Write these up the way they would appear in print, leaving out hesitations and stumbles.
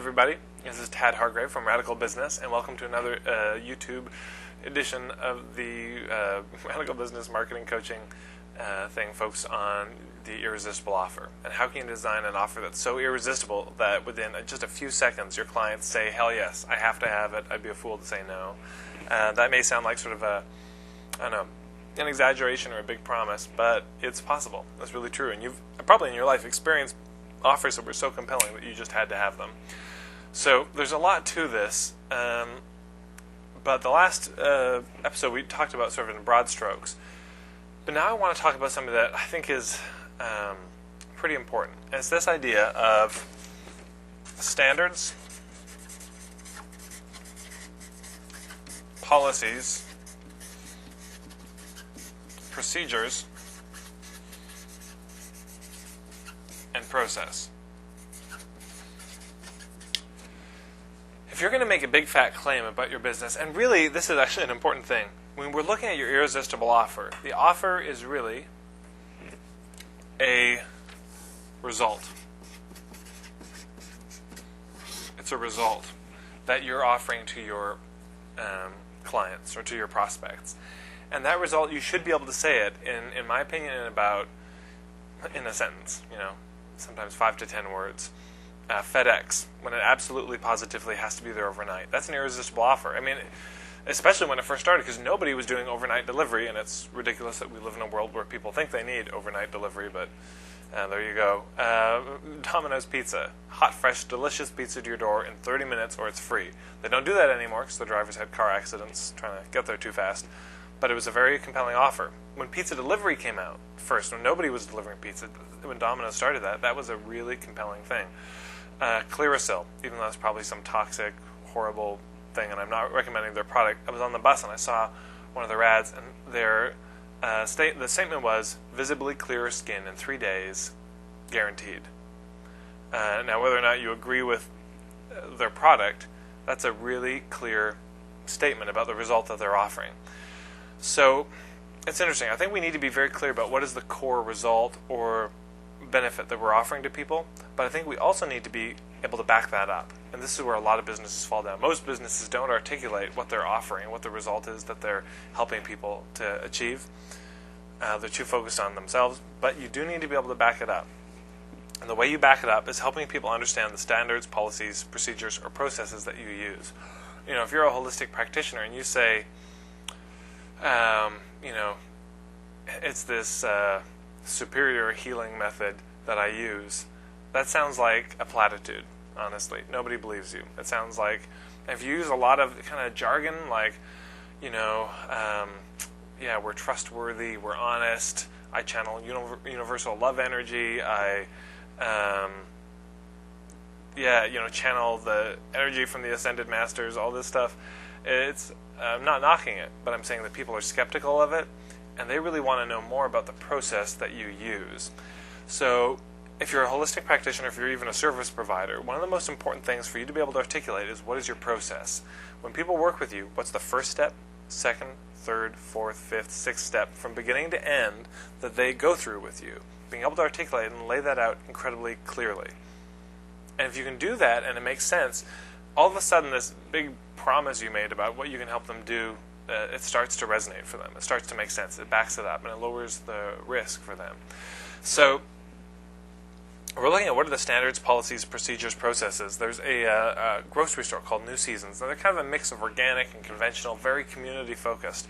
everybody. This is Tad Hargrave from Radical Business, and welcome to another YouTube edition of the Radical Business Marketing Coaching thing focused on the irresistible offer. And how can you design an offer that's so irresistible that within just a few seconds your clients say, hell yes, I have to have it, I'd be a fool to say no. That may sound like sort of an exaggeration or a big promise, but it's possible. That's really true. And you've probably in your life experienced offers that were so compelling that you just had to have them. So there's a lot to this, but the last episode we talked about sort of in broad strokes. But now I want to talk about something that I think is pretty important. And it's this idea of standards, policies, procedures, and process. If you're going to make a big fat claim about your business, and really this is actually an important thing, when we're looking at your irresistible offer, the offer is really a result. It's a result that you're offering to your clients or to your prospects. And that result, you should be able to say it, in my opinion, in a sentence, sometimes 5 to 10 words. FedEx, when it absolutely positively has to be there overnight. That's an irresistible offer. I mean, especially when it first started, because nobody was doing overnight delivery, and it's ridiculous that we live in a world where people think they need overnight delivery, but there you go. Domino's Pizza, hot, fresh, delicious pizza to your door in 30 minutes or it's free. They don't do that anymore because the drivers had car accidents trying to get there too fast. But it was a very compelling offer. When pizza delivery came out first, when nobody was delivering pizza, when Domino's started that was a really compelling thing. Clearasil, even though it's probably some toxic, horrible thing, and I'm not recommending their product. I was on the bus and I saw one of their ads, and their the statement was, visibly clearer skin in 3 days, guaranteed. Now, whether or not you agree with their product, that's a really clear statement about the result that they're offering. So it's interesting. I think we need to be very clear about what is the core result or benefit that we're offering to people, but I think we also need to be able to back that up. And this is where a lot of businesses fall down. Most businesses don't articulate what they're offering, what the result is that they're helping people to achieve. They're too focused on themselves, but you do need to be able to back it up. And the way you back it up is helping people understand the standards, policies, procedures, or processes that you use. If you're a holistic practitioner and you say, it's this superior healing method that I use, that sounds like a platitude, honestly. Nobody believes you. It sounds like, if you use a lot of kind of jargon, like, we're trustworthy, we're honest, I channel universal love energy, I channel the energy from the ascended masters, all this stuff. I'm not knocking it, but I'm saying that people are skeptical of it, and they really want to know more about the process that you use. So if you're a holistic practitioner, if you're even a service provider, one of the most important things for you to be able to articulate is, what is your process? When people work with you, what's the first step, second, third, fourth, fifth, sixth step, from beginning to end, that they go through with you? Being able to articulate and lay that out incredibly clearly. And if you can do that and it makes sense, all of a sudden this big promise you made about what you can help them do, it starts to resonate for them. It starts to make sense. It backs it up, and it lowers the risk for them. So we're looking at what are the standards, policies, procedures, processes. There's a grocery store called New Seasons. Now, they're kind of a mix of organic and conventional, very community-focused.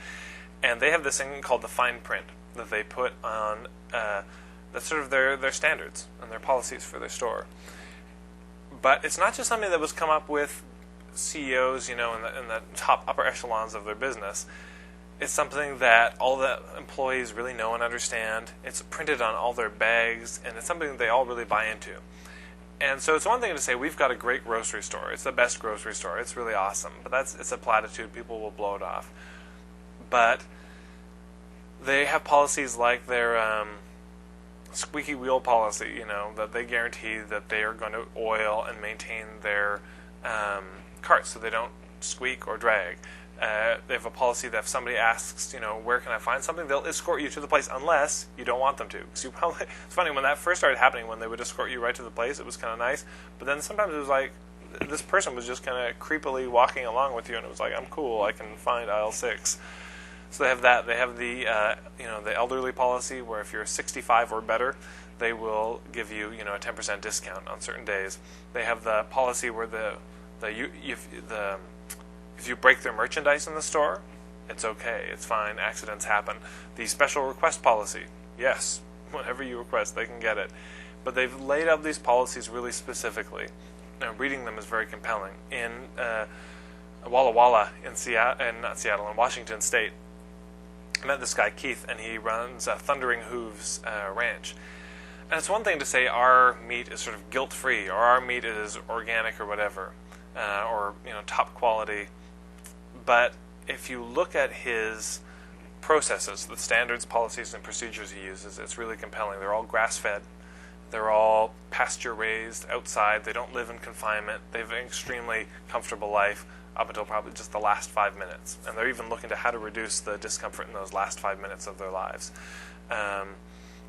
And they have this thing called the fine print that they put on, that's sort of their standards and their policies for their store. But it's not just something that was come up with CEOs, in the top upper echelons of their business. It's something that all the employees really know and understand. It's printed on all their bags, and it's something that they all really buy into. And so it's one thing to say, we've got a great grocery store. It's the best grocery store. It's really awesome. But it's a platitude. People will blow it off. But they have policies like their squeaky wheel policy, that they guarantee that they are going to oil and maintain their carts so they don't squeak or drag. They have a policy that if somebody asks, where can I find something, they'll escort you to the place unless you don't want them to. Because it's funny, when that first started happening, when they would escort you right to the place, it was kind of nice. But then sometimes it was like, this person was just kind of creepily walking along with you, and it was like, I'm cool, I can find aisle 6. So they have that. They have the the elderly policy, where if you're 65 or better, they will give you a 10% discount on certain days. They have the policy where if you break their merchandise in the store, it's okay, it's fine, accidents happen. The special request policy, yes, whatever you request, they can get it. But they've laid out these policies really specifically. Now, reading them is very compelling. In Walla Walla in Washington State, I met this guy, Keith, and he runs Thundering Hooves Ranch. And it's one thing to say our meat is sort of guilt-free, or our meat is organic or whatever, or top quality. But if you look at his processes, the standards, policies, and procedures he uses, it's really compelling. They're all grass-fed. They're all pasture-raised outside. They don't live in confinement. They have an extremely comfortable life up until probably just the last 5 minutes. And they're even looking to how to reduce the discomfort in those last 5 minutes of their lives.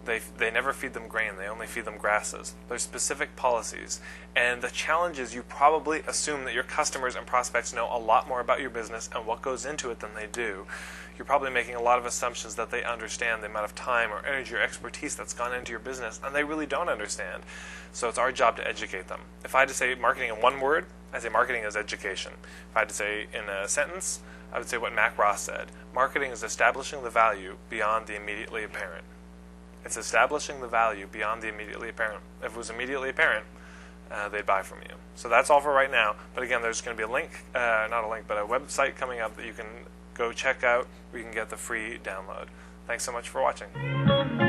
They never feed them grain. They only feed them grasses. There's specific policies. And the challenge is you probably assume that your customers and prospects know a lot more about your business and what goes into it than they do. You're probably making a lot of assumptions that they understand the amount of time or energy or expertise that's gone into your business, and they really don't understand. So it's our job to educate them. If I had to say marketing in one word, I'd say marketing is education. If I had to say in a sentence, I would say what Mac Ross said. Marketing is establishing the value beyond the immediately apparent. It's establishing the value beyond the immediately apparent. If it was immediately apparent, they'd buy from you. So that's all for right now. But again, there's going to be a link, not a link, but a website coming up that you can go check out where you can get the free download. Thanks so much for watching.